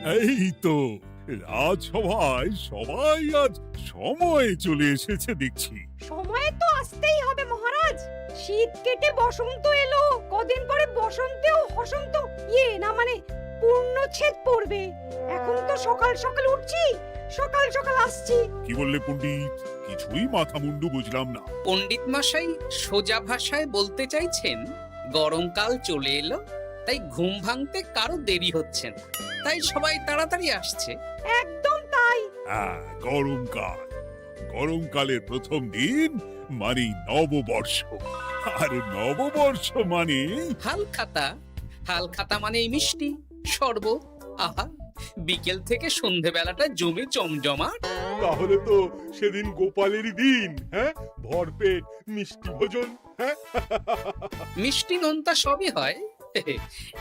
এই তো রাজসভায় সবাই আজ সময়ে চলে এসেছে দেখছি। সময়ে তো আসতেই হবে মহারাজ। শীত কেটে বসন্ত এলো, কদিন পরে বসন্তেও হসন্ত না মানে পূর্ণচ্ছেদ পড়বে। এখন তো সকাল সকাল উঠছি, সকাল সকাল আসছি। কি বললে পণ্ডিত? কিছুই মাথা মুন্ডু বুঝলাম না। পণ্ডিত মশাই সোজা ভাষায় বলতে চাইছেন গরমকাল চলে এলো, তাই ঘুম ভাঙতে কারো দেরি হচ্ছে না, তাই সবাই তাড়াতাড়ি আসছে। একদম তাই। হ্যাঁ, গরমকাল। গরমকালের প্রথম দিন মানে নববর্ষ, আর নববর্ষ মানে হালখাতা। হালখাতা মানে মিষ্টি শরবত। আহা, বিকেল থেকে সন্ধেবেলাটা জমে জমজমাট। তাহলে তো সেদিন গোপালেরই দিন, হ্যাঁ? ভরপেট মিষ্টি ভোজন, হ্যাঁ? মিষ্টি নোনতা সবই হয়।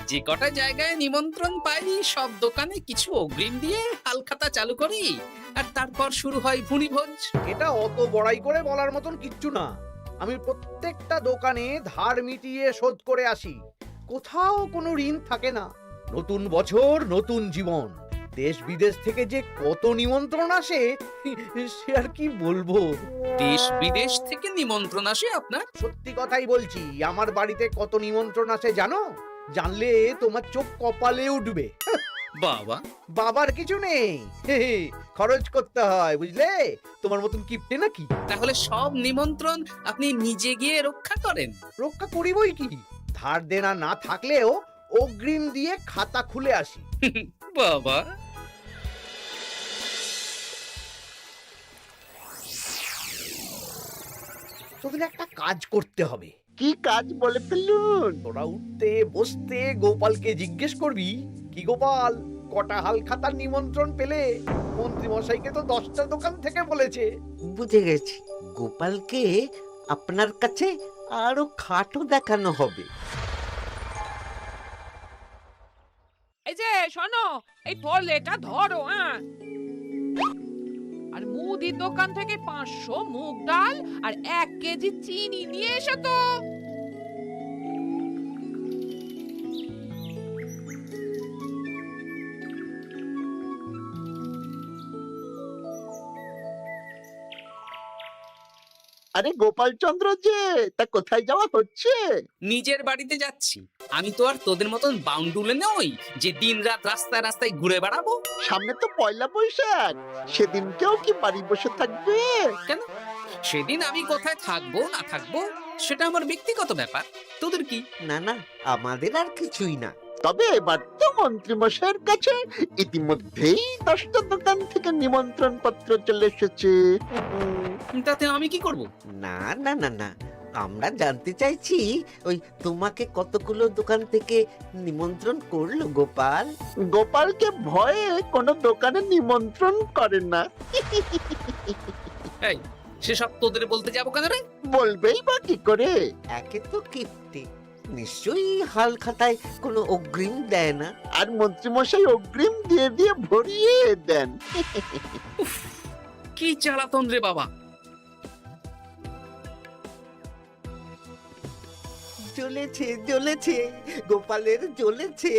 যে কটা জায়গায় নিমন্ত্রণ পাই সব দোকানে কিছু অগ্রিম দিয়ে হালখাতা চালু করি, আর তারপর শুরু হয় ভুনিভোজ। এটা অত বড়াই করে বলার মতন কিচ্ছু না। আমি প্রত্যেকটা দোকানে ধার মিটিয়ে শোধ করে আসি, কোথাও কোনো ঋণ থাকে না। নতুন বছর নতুন জীবন, দেশ বিদেশ থেকে যে কত নিমন্ত্রণ আসে সে আর কি বলবো। দেশ বিদেশ থেকে নিমন্ত্রণ আসে আপনার? সত্যি কথাই বলছি, আমার বাড়িতে কত নিমন্ত্রণ আসে জানো? জানলে তোমার চোখ কপালে উঠবে। বাবা, বাবার কিছু নেই, খরচ করতে হয়, বুঝলে? তোমার মতন কিপটে নাকি? তাহলে সব নিমন্ত্রণ আপনি নিজে গিয়ে রক্ষা করেন? রক্ষা করিবই কি, ধার দেনা না থাকলেও অগ্রিম দিয়ে খাতা খুলে আসি। বাবা, তোদের একটা কাজ করতে হবে। কি কাজ বলে ফেলুন? তোরা উঠতে বসতে গোপালকে জিজ্ঞেস করবি, কি গোপাল, কটা হাল খাতার নিমন্ত্রণ পেলে? মন্ত্রী মশাইকে তো 10টা দোকান থেকে বলেছে। বুঝে গেছি, গোপালকে আপনার কাছে আরো খাটো দেখানো হবে। এই যে শোনো, এই থলেটা ধরো, হ্যাঁ? আর মুদির দোকান থেকে 500 মুগ ডাল আর 1 কেজি চিনি নিয়ে এসো তো। আরে গোপাল চন্দ্র যে, তা কোথায় যাওয়া হচ্ছে? নিজের বাড়িতে যাচ্ছি। আমি তো আর তোদের মতন বাউন্ডুলে নই যে দিনরাত রাস্তায় রাস্তায় ঘুরে বেড়াবো। সামনে তো পয়লা বৈশাখ, সেদিন কেউ কি বাড়ি বসে থাকবে? কেন? সেদিন আমি কোথায় থাকবো না থাকবো সেটা আমার ব্যক্তিগত ব্যাপার, তোদের কি? না না, আমাদের আর কিছুই না। তবে এবার তো মন্ত্রী মশাইয়ের কাছে ইতিমধ্যেই 10টা দোকান থেকে নিমন্ত্রণ পত্র চলে এসেছে। তাতে আমি কি করব? না না না না, আমরা জানতে চাইছি ওই তোমাকে কতগুলো দোকান থেকে নিমন্ত্রণ করলো গোপাল? গোপালকে ভয়ে কোনো দোকানে নিমন্ত্রণ করে না। এই, সেসব তোদের বলতে যাবো কেন রে? বলবেই বা কি করে? একে তো কিপ্টে, নিশ্চয়ই হাল খাতায় কোনো অগ্রিম দেয় না, আর মন্ত্রীমশাই অগ্রিম দিয়ে দিয়ে ভরিয়ে দেন। কি জ্বালাতন রে বাবা! জ্বলেছে জ্বলেছে, গোপালের জ্বলেছে।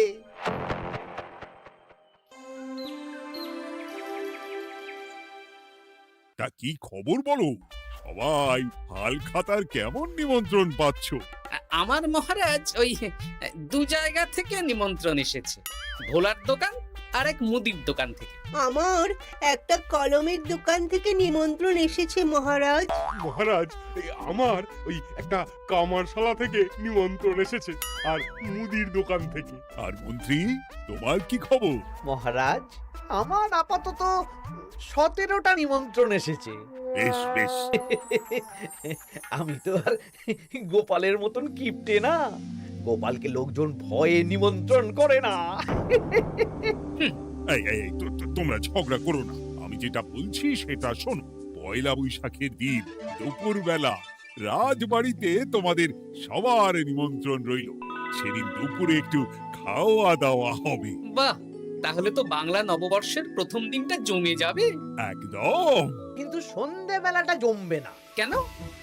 তা কি খবর বলো? সবাই হালখাতার কেমন নিমন্ত্রণ পাচ্ছ? আমার মহারাজ ওই 2 জায়গা থেকে নিমন্ত্রণ এসেছে, ভোলার দোকান আর এক মুদির দোকান থেকে। আমার একটা কলমের দোকান থেকে নিমন্ত্রণ এসেছে মহারাজ। মহারাজ, আমার ওই একটা কামারশালা থেকে নিমন্ত্রণ এসেছে, আর মুদির দোকান থেকে। আর মন্ত্রী, তোমার কি খবর? মহারাজ, আমার আপাতত 17টা নিমন্ত্রণ এসেছে। বেশ বেশ। আমি তো আর গোপালের মতন কিপটে না, গোপালকে লোকজন ভয়ে নিমন্ত্রণ করে না। এই এই এই, তোমরা ঝগড়া করো না। আমি যেটা বলছি সেটা শোনো। পয়লা বৈশাখের দিন দুপুর বেলা রাজবাড়িতে তোমাদের সবার নিমন্ত্রণ রইল। সেদিন দুপুরে একটু খাওয়া দাওয়া হবে। বাহ, তাহলে তো বাংলা নববর্ষের প্রথম দিনটা জমে যাবে। একদম। কিন্তু সন্ধেবেলাটা জমবে না। কেন?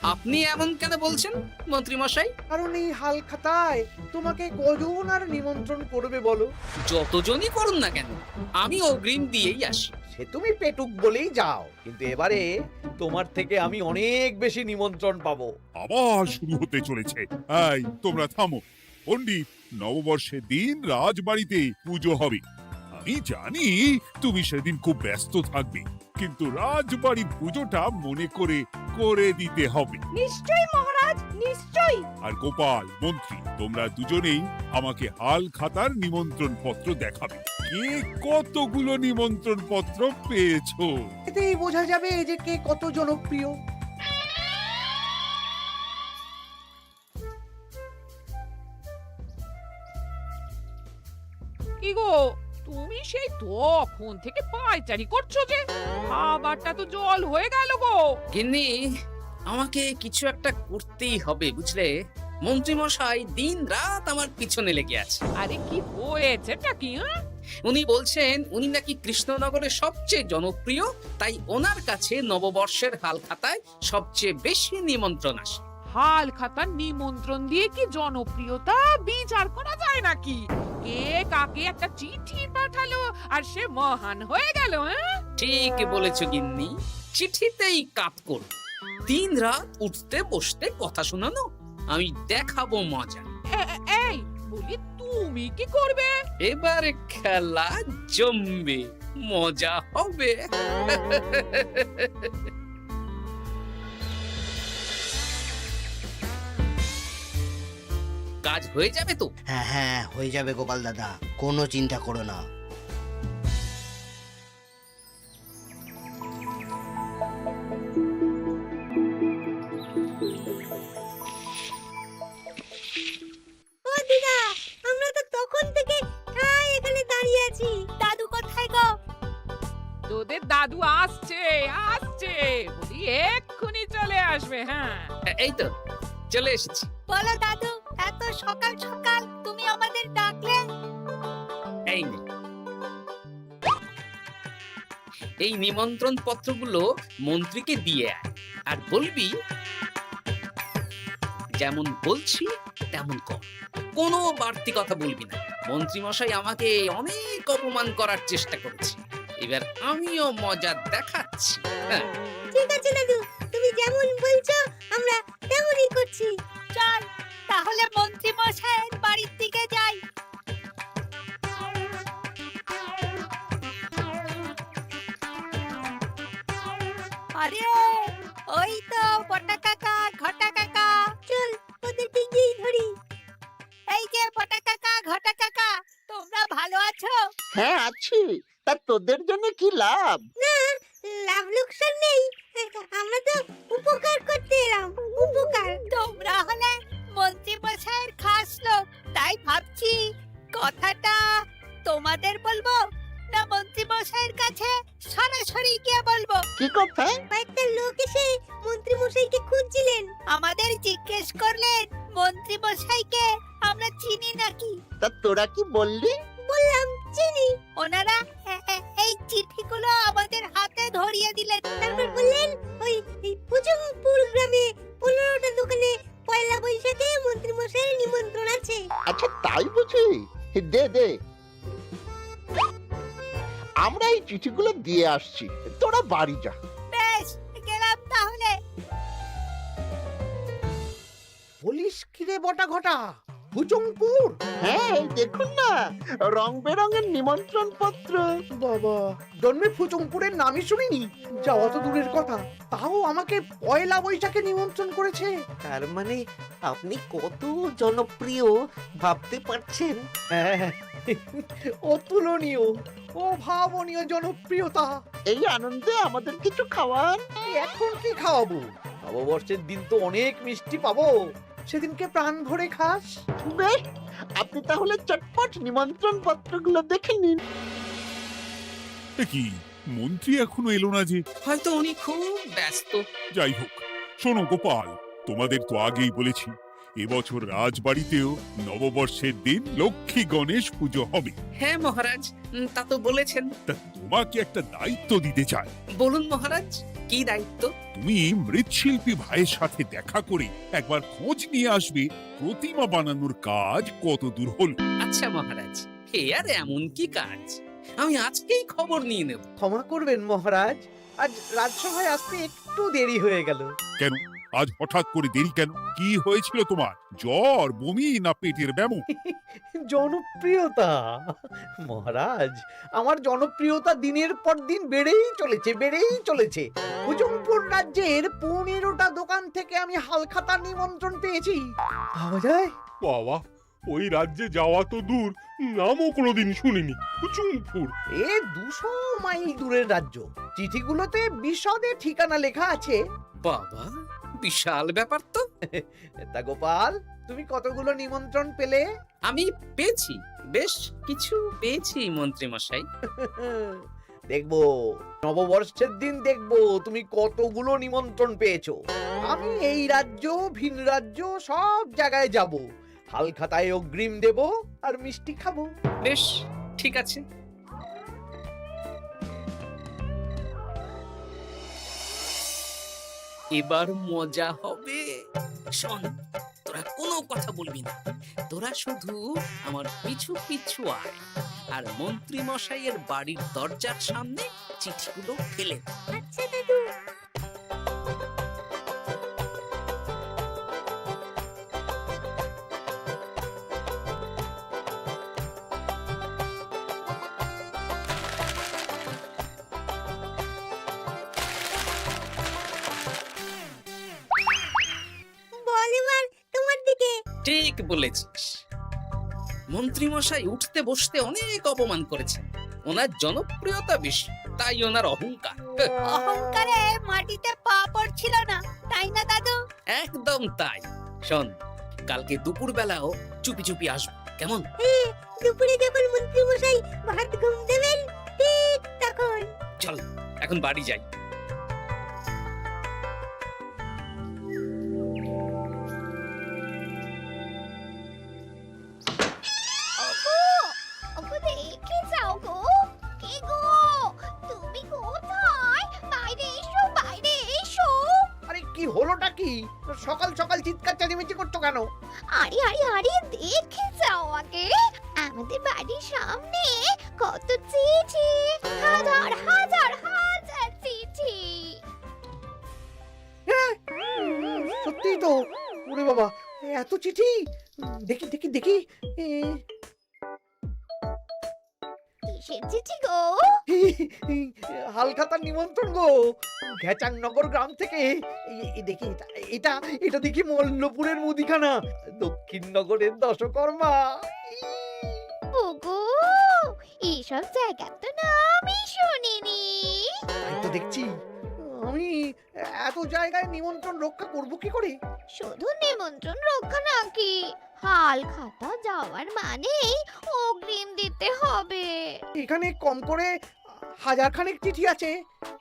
আপনি এমন কেন বলছেন মন্ত্রী মশাই? কারণ এই হাল খাতায় তোমাকে কজন আর নিমন্ত্রণ করবে বলো? যতজনই করুন না কেন, আমি অগ্রিম দিয়েই আসি। সে তুমি পেটুক বলেই যাও, কিন্তু এবারে তোমার থেকে আমি অনেক বেশি নিমন্ত্রণ পাবো। আবার শুরু হতে চলেছে। এই তোমরা থামো। পণ্ডিত, নববর্ষের দিন রাজবাড়িতে পুজো হবে। আমি জানি তুমি সেদিন খুব ব্যস্ত থাকবে, কিন্তু রাজবাড়ির পুজোটা মনে করে করে দিতে হবে। নিশ্চয়ই মহারাজ, নিশ্চয়ই। আর গোপাল, মন্ত্রী, তোমরা দুজনেই আমাকে হাল খাতার নিমন্ত্রণ পত্র দেখাবে। কে কতগুলো নিমন্ত্রণ পত্র পেয়েছো? এতেই বোঝা যাবে যে কে কত জনপ্রিয়। কি গো, তুমি সেই তখন থেকে পায়চারি করছো যে? খাবারটা তো জল হয়ে গেল গো। গিন্নি, আমাকে কিছু একটা করতেই হবে বুঝলে। মন্ত্রী মশাই দিন রাত আমার পিছনে লেগে আছে। আরে কি হয়েছেটা কি? হ্যাঁ, উনি বলছেন উনি নাকি কৃষ্ণনগরের সবচেয়ে জনপ্রিয়, তাই ওনার কাছে নববর্ষের হাল খাতায় সবচেয়ে বেশি নিমন্ত্রণ আসে। হাল খাতার নিমন্ত্রণ দিয়ে কি জনপ্রিয়তা বিচার করা যায় নাকি? কে কাকে একটা চিঠি পাঠালো আর সে মহান হয়ে গেল? হ্যাঁ, ঠিক বলেছ গিন্নি, চিঠিতেই কাপ করব। দিন রাত উঠতে বসতে কথা শোনানো, আমি দেখাবো মজা। এই বলি, তুমি কি করবে? এবারে খেলা জমবে, মজা হবে। কাজ হয়ে যাবে তো? হ্যাঁ হ্যাঁ, হয়ে যাবে গোপাল দাদা, কোনো চিন্তা করো না। ও দিদা, আমরা তো তখন থেকে এখানে দাঁড়িয়ে আছি। দাদু কোথায় গো? তোদের দাদু আসছে আসছে, বলি এক্ষুনি চলে আসবে। হ্যাঁ, এই তো চলে এসেছি। বলো দাদু, এত সকাল সকাল তুমি আমাদের ডাকলে? এই নে। এই নিমন্ত্রণ পত্রগুলো মন্ত্রীকে দিয়ে আয়, আর বলবি যেমন বলছি তেমন কর, কোনো বাড়তি কথা বলবি না। মন্ত্রী মশাই আমাকে অনেক অপমান করার চেষ্টা করেছে, এবার আমিও মজা দেখাচ্ছি। হ্যাঁ, ঠিক আছে দাদু, তুমি যেমন বলছো আমরা তেমনই করছি। চল তাহলে মন্ত্রী মশাইয়ের বাড়ির দিকে যাই। আরে ওই তো বটা কাকা, ঘটা কাকা। চল ওদের দিকেই ধরি। এই যে বটা কাকা, ঘটা কাকা, তোমরা ভালো আছো? হ্যাঁ আছি। তা তোদের জন্য কি লাভ? না, লাভ লোকসান নেই, আমরা তো উপকার করতে এলাম। উপকার? তোমরা হলে মন্ত্রী মশাইয়ের খাস লোক, তাই ভাবছি কথাটা তোমাদের বলবো না মন্ত্রী মশাইয়ের কাছে সরাসরি গিয়ে বলবো। কি কথা? কয়েকটা লোক এসে মন্ত্রী মশাইকে খুঁজছিলেন, আমাদের জিজ্ঞেস করলেন মন্ত্রী মশাইকে আমরা চিনি নাকি। তা তোরা কি বললি? বললাম চিনি। ওনারা এই চিঠিগুলো আমাদের হাতে ধরিয়ে দিলেন, তারপর বললেন ওই পুজংপুর গ্রামে 15টা দোকানে পয়লা বৈশাখে মন্ত্রী মশাইয়ের নিমন্ত্রণ আছে। আচ্ছা তাই বুঝি? দে দে, আমরা এই চিঠিগুলো দিয়ে আসছি, তোরা বাড়ি যা। বেশ, গেলাম তাহলে। বলিস কিরে বটা ঘটা, ভুজংপুর? হ্যাঁ এই দেখুন না, রং বেরঙের নিমন্ত্রণ পত্র। বাবা, জন্মে ফুচুংপুরের নামই শুনিনি, যাওয়া তো দূরের কথা, তাও আমাকে পয়লা বৈশাখে নিমন্ত্রণ করেছে। তার মানে আপনি কত জনপ্রিয় ভাবতে পারছেন? হ্যাঁ, অতুলনীয়, অভাবনীয় জনপ্রিয়তা। এই আনন্দে আমাদের কিছু খাওয়ান। এখন কি খাওয়াবো? নববর্ষের দিন তো অনেক মিষ্টি পাবো, সেদিনকে প্রাণ ভরে খাস। বেশ, আপনি তাহলে চটপট নিমন্ত্রণ পত্রগুলো দেখে নিন। এ কি, মন্ত্রী এখনো এলো না যে? হয়তো উনি খুব ব্যস্ত। যাই হোক, শোনো গোপাল, তোমাদের তো আগেই বলেছি এবছর রাজবাড়িতেও নববর্ষের দিন লক্ষ্মী গণেশ পুজো হবে। হ্যাঁ মহারাজ, তা তো বলেছেন। তা তোমাকে একটা দায়িত্ব দিতে চাই। বলুন মহারাজ, কি দায়িত্ব? তুমি মৃৎশিল্পী ভাইয়ের সাথে দেখা করে একবার খোঁজ নিয়ে আসবে প্রতিমা বানানোর কাজ কত দূর হলো। আচ্ছা মহারাজ, হে আর এমন কি কাজ, আমি আজকেই খবর নিয়ে নেব। ক্ষমা করবেন মহারাজ, আজ রাজসভায় আসতে একটু দেরি হয়ে গেল। কেন আজ হঠাৎ করে দেরি কেন? কি হয়েছিল তোমার? জ্বর, বমি না পেটের ব্যামো? জনপ্রিয়তা মহারাজ, আমার জনপ্রিয়তা দিনের পর দিন বেড়েই চলেছে। হুজুমপুর রাজ্যের 15টা দোকান থেকে আমি হালখাতার নিমন্ত্রণ পেয়েছি। ভাবা যায়? বাবা, ওই রাজ্যে যাওয়া তো দূর, নামও কোনোদিন শুনিনি। হুজুমপুর। এ 200 মাইল দূরের রাজ্য। চিঠিগুলোতে বিশদে ঠিকানা লেখা আছে। বাবা, বিশাল ব্যাপার তো। তা গোপাল, তুমি কতগুলো নিমন্ত্রণ পেলে? আমি পেয়েছি, বেশ কিছু পেয়েছি মন্ত্রী মশাই। দেখবো নববর্ষের দিন দেখবো তুমি কতগুলো নিমন্ত্রণ পেয়েছো। আমি এই রাজ্য ভিন রাজ্য সব জায়গায় যাব, হালখাতায় অগ্রিম দেব আর মিষ্টি খাবো। বেশ, ঠিক আছে। এবার মজা হবে। শোন, তোরা কোনো কথা বলবি না, তোরা শুধু আমার পিছু পিছু আয় আর মন্ত্রী মশাইয়ের বাড়ির দরজার সামনে চিঠিগুলো ফেলে দে। আচ্ছা দাদু। বল এবার তোমার দিকে। ঠিক বলেছিস, মন্ত্রী মশাই উঠতে বসতে অনেক অপমান করেছেন। ওনার জনপ্রিয়তা বেশি, তাই ওনার অহংকার। অহংকারে মাটিতে পা পড়ছিল না, তাই না দাদু? একদম তাই। শোন, কালকে দুপুর বেলাও চুপি চুপি আসবো, কেমন? দুপুরে যখন মন্ত্রী মশাই ভাত ঘুম দেবেন, ঠিক তখন। চল এখন বাড়ি যাই। দেখে যাও গো। কে গো? তুমি কোথায়? বাইরে এসো, বাইরে এসো। আরে কি হলোটা কি? সকাল সকাল চিৎকার চেঁচামেচি করছো কেন? আরে আরে আরে, দেখে যাও আগে। আমাদের বাড়ির সামনে কত চিঠি, হাজার হাজার হাজার চিঠি। সত্যি তো। ওরে বাবা, এত চিঠি! দেখি দেখি দেখি। কিসের চিঠি গো? হালখাতার নিমন্ত্রণ গো, ঘেচাংনগর গ্রাম থেকে। দেখি এটা এটা দেখি মল্লপুরের মুদিখানা, দক্ষিণনগরের দশকর্মা। ওগো, এইসব জায়গা তো নামই শুনিনি। তাই তো দেখছি। আমি এত জায়গায় নিমন্ত্রণ রক্ষা করব কি করে? শুধু নিমন্ত্রণ রক্ষা নাকি, হালখাতা যাওয়ার মানেই অগ্রিম দিতে হবে। এখানে কম করে 1000 খানেক চিঠি আছে।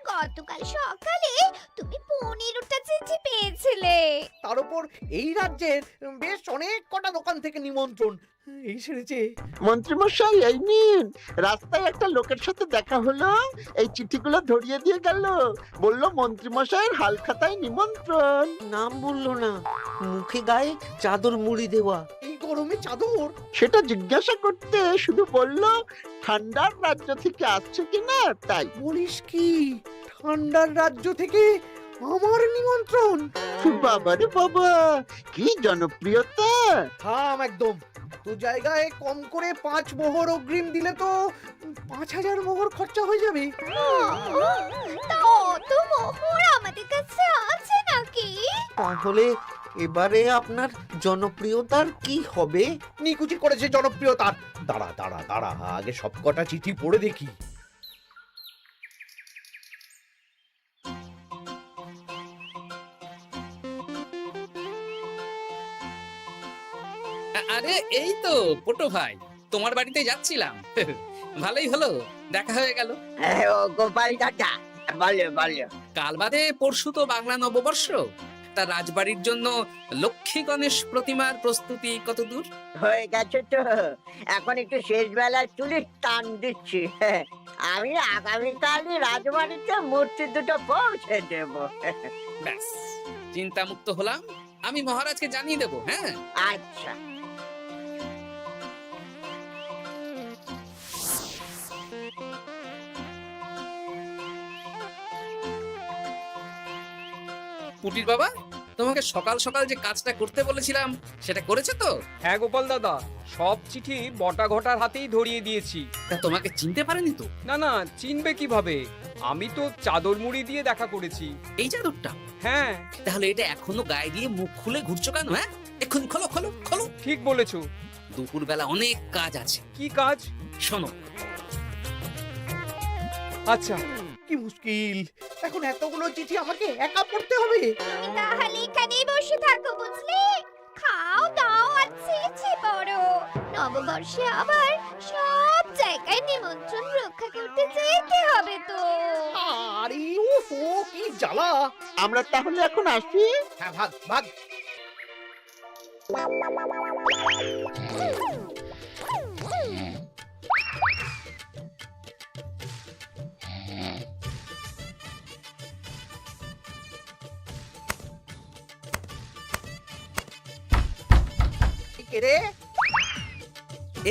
গতকাল সকালে তুমি 15টা চিঠি পেয়েছিলে। তার উপর এই রাজ্যের বেশ অনেক কটা দোকান থেকে নিমন্ত্রণ এই সেরেছে। মন্ত্রীমশাই, এই নিন। রাস্তায় একটা লোকের সাথে দেখা হলো, এই চিঠিগুলো ধরিয়ে দিয়ে গেল। বলল মন্ত্রীমশাইয়ের হালখাতায় নিমন্ত্রণ। নাম বললো না, মুখে গায়ে চাদর মুড়ি দেওয়া। এই গরমে চাদর? সেটা জিজ্ঞাসা করতে শুধু বলল ঠান্ডার রাজ্য থেকে আসছে কিনা তাই। বলিস কি? ঠান্ডার রাজ্য থেকে আমার নিমন্ত্রণ? বাবারে বাবা, কি জনপ্রিয়তা! থাম একদম। তো জায়গায় কম করে 5 মোহর অগ্রিম দিলে তো 5000 মোহর খরচা হয়ে যাবে। তা অত মোহর আমাদের কাছে আছে নাকি? তাহলে এবারে আপনার জনপ্রিয়তার কি হবে? নিকুচি করেছে জনপ্রিয়তার। দাঁড়া দাঁড়া দাঁড়া, আগে সবকটা চিঠি পড়ে দেখি। আরে এই তো পটু ভাই, তোমার বাড়িতে যাচ্ছিলাম। ভালোই হলো, দেখা হয়ে গেল। গোপাল দাদা, বলো বলো। কাল বাদে পরশু তো বাংলা নববর্ষ, তা রাজবাড়ির জন্য লক্ষ্মী গণেশ প্রতিমার প্রস্তুতি কত দূর? হয়ে গেছে তো, এখন একটু শেষ বেলার চুলি টান দিচ্ছি। আমি আগামীকালই রাজবাড়িতে মূর্তি দুটো পৌঁছে দেব। ব্যাস, চিন্তা মুক্ত হলাম। আমি মহারাজকে জানিয়ে দেবো। হ্যাঁ, আচ্ছা। পুটির বাবা, তোমাকে সকাল সকাল যে কাজটা করতে বলেছিলাম সেটা করেছো তো? হ্যাঁ গোপাল দাদা, সব চিঠি বটা ঘটার হাতেই ধরিয়ে দিয়েছি। তা তোমাকে চিনতে পারেনি তো? না না, চিনবে কিভাবে? আমি তো চাদর মুড়ি দিয়ে দেখা করেছি। এই চাদরটা? হ্যাঁ, তাহলে এটা এখনো গায়ে দিয়ে মুখ খুলে ঘুরছো কেন? হ্যাঁ, এক্ষুনি খোলো খোলো খোলো। ঠিক বলেছো। দুপুরবেলা অনেক কাজ আছে। কি কাজ? শোনো, আচ্ছা। কি মুশকিল, এখন এতগুলো চিঠি আমাকে একা পড়তে হবে। তুমি তাহলে এখানেই বসে থাকো, বুঝলে? খাও দাও আর ছিছি পড়ো। নববর্ষে আবার সব জায়গায় নিমন্ত্রণ রক্ষা করতে যেতে হবে তো। আরে উফ, ও কি জ্বালা। আমরা তাহলে এখন আসি। হ্যাঁ, ভাগ ভাগ। কে রে?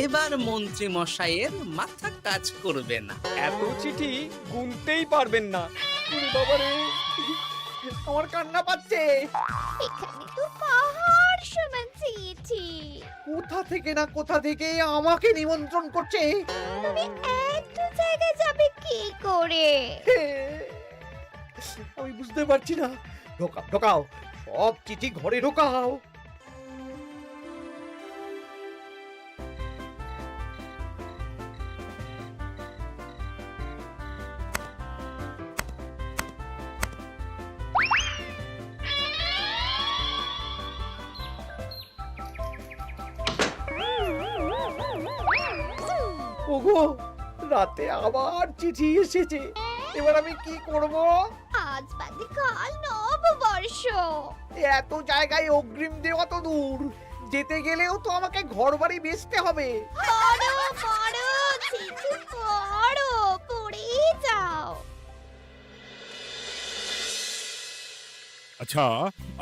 এবার মন্ত্রী মশাইয়ের মাথা কাজ করবে না। এত চিঠি গুনতেই পারবেন না। ওরে বাবা রে, আমার কান্না পাচ্ছে। এখানে তো পাহাড় সমান চিঠি। কোথা থেকে না কোথা থেকে আমাকে নিমন্ত্রণ করছে। তুমি এত জায়গায় যাবে কি করে? আমি বুঝতে পারছি না। ঢোকাও ঢোকাও, সব চিঠি ঘরে ঢোকাও। ওগো, রাতে আবার চিঠি এসেছে। এবার আমি কি করব? আজ বাদে কাল নববর্ষ। এত জায়গায় অগ্রিম দেওয়া তো দূর, যেতে গেলেও তো আমাকে ঘর বাড়ি বেচতে হবে। পড়ো পড়ো চিঠি পড়ো, পড়ে যাও। আচ্ছা,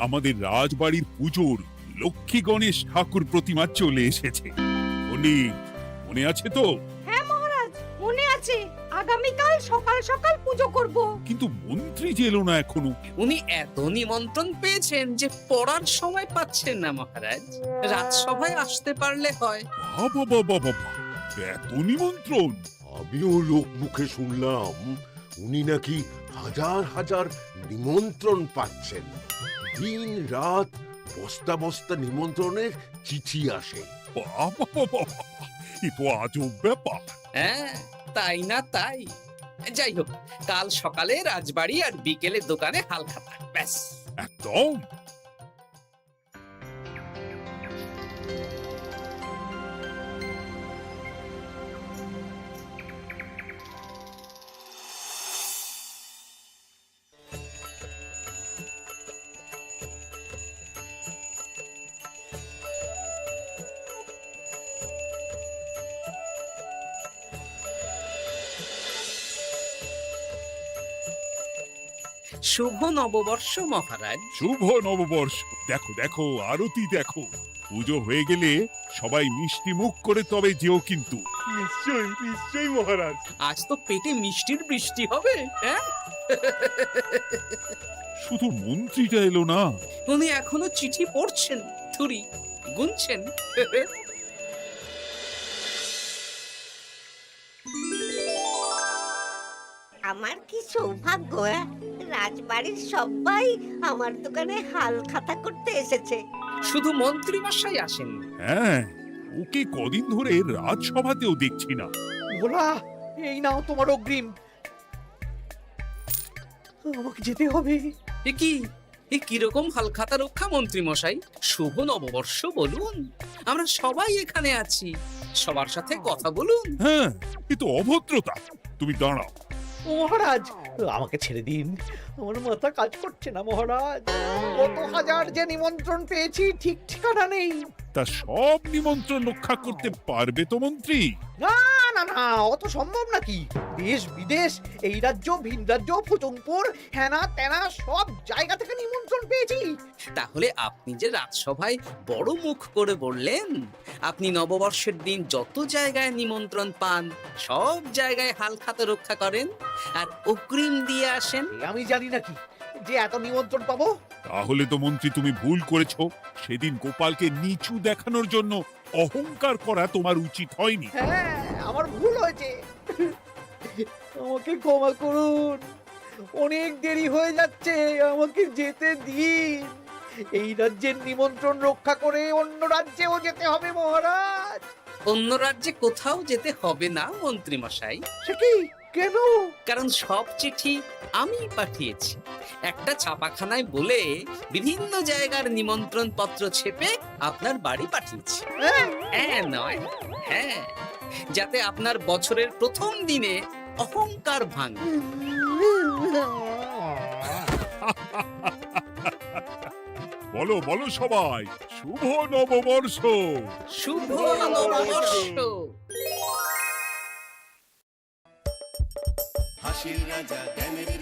আমাদের রাজবাড়ির পুজোর লক্ষ্মী গণেশ ঠাকুর প্রতিমা চলে এসেছে। মনে আছে তো? হ্যাঁ মহারাজ, মনে আছে। আগামীকাল সকাল সকাল পুজো করব। কিন্তু মন্ত্রী যে এলো না এখনো। উনি এত নিমন্ত্রণ পেয়েছেন যে পড়ার সময় পাচ্ছেন না মহারাজ। রাজসভায় আসতে পারলে হয়। বাবা বাবা বাবা, এত নিমন্ত্রণ! আমিও লোক মুখে শুনলাম উনি নাকি হাজার হাজার নিমন্ত্রণ পাচ্ছেন। দিন রাত বস্তা বস্তা নিমন্ত্রণের চিঠি আসে। বাবা বাবা, এ তো আজব ব্যাপার। হ্যাঁ, তাই না তাই। যাই হোক, কাল সকালে রাজবাড়ি আর বিকেলে দোকানে হালখাতা। ব্যাস। একদম। শুভ নববর্ষ মহারাজ। শুভ নববর্ষ। দেখো দেখো, আরতি দেখো। পুজো হয়ে গেলে সবাই মিষ্টি মুখ করে তবে যেও কিন্তু। নিশ্চয়ই নিশ্চয়ই মহারাজ। আজ তো পেটে মিষ্টির বৃষ্টি হবে। হ্যাঁ, শুধু মন্ত্রীটা এলো না। উনি এখনো চিঠি পড়ছেন, থুরি গুনছেন। আমার কি সৌভাগ্য! রাজবাড়ির সবাই আমার দোকানে হাল খাতা করতে এসেছে। শুধু মন্ত্রী মশাই আসেন। হ্যাঁ, ওকে কদিন ধরে রাজসভাতেও দেখছি না। ভোলা, এই নাও তোমার অগ্রিম। আমাকে যেতে হবে। এ কিরকম হালখাতা রক্ষা মন্ত্রী মশাই? শুভ নববর্ষ বলুন, আমরা সবাই এখানে আছি। সবার সাথে কথা বলুন। হ্যাঁ, এ তো অভদ্রতা। তুমি দাঁড়াও। মহারাজ, আমাকে ছেড়ে দিন, আমার মাথা কাজ করছে না মহারাজ। কত হাজার যে নিমন্ত্রণ পেয়েছি ঠিক ঠিকানা নেই। তা সব নিমন্ত্রণ রক্ষা করতে পারবে তো মন্ত্রী? না না না, অত সম্ভব নাকি? দেশ বিদেশ, এই রাজ্য ভিন রাজ্য, ফুটুমপুর, হেনা তেনা সব জায়গা থেকে নিমন্ত্রণ পেয়েছি। তাহলে আপনি যে রাজসভায় বড় মুখ করে বললেন আপনি নববর্ষের দিন যত জায়গায় নিমন্ত্রণ পান সব জায়গায় হালখাতা রক্ষা করেন আর অগ্রিম দিয়ে আসেন। এ আমি জানি নাকি যে এত নিমন্ত্রণ পাবো? তাহলে তো মন্ত্রী তুমি ভুল করেছো। সেদিন গোপালকে নিচু দেখানোর জন্য অহংকার করা তোমার উচিত হয়নি। হ্যাঁ, আমার ভুল হয়েছে, আমাকে ক্ষমা করুন। অনেক দেরি হয়ে যাচ্ছে, আমাকে যেতে দিন। এই রাজ্যের নিমন্ত্রণ রক্ষা করে অন্য রাজ্যেও যেতে হবে মহারাজ। অন্য রাজ্যে কোথাও যেতে হবে না মন্ত্রী মশাই, সে কি? কেন? কারণ সব চিঠি আমি পাঠিয়েছি। একটা ছাপাখানায় বলে বিভিন্ন জায়গার নিমন্ত্রণ পত্র ছেপে আপনার বাড়ি পাঠিয়েছি। হ্যাঁ? হ্যাঁ নয় হ্যাঁ, যাতে আপনার বছরের প্রথম দিনে অহংকার ভাঙে। বলো বলো সবাই, শুভ নববর্ষ। শুভ নববর্ষ। হাসির রাজা জ্ঞানের